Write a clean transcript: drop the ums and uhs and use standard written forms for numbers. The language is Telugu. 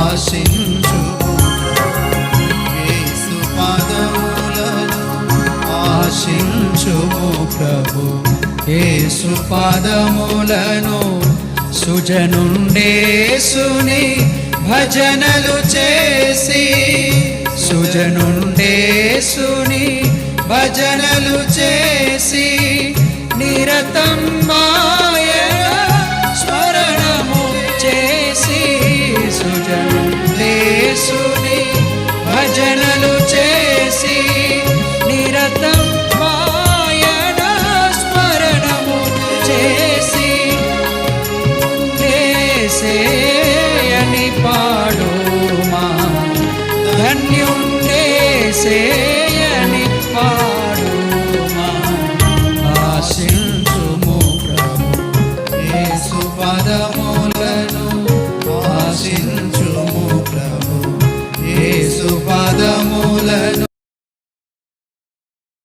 ఆశించుము యేసు పాదములను ఆశించుము ప్రభు యేసు పాదములను సుజనుండేసుని భజనలు చేసి సుజనుండేసుని భజనలు చేసి నిరతం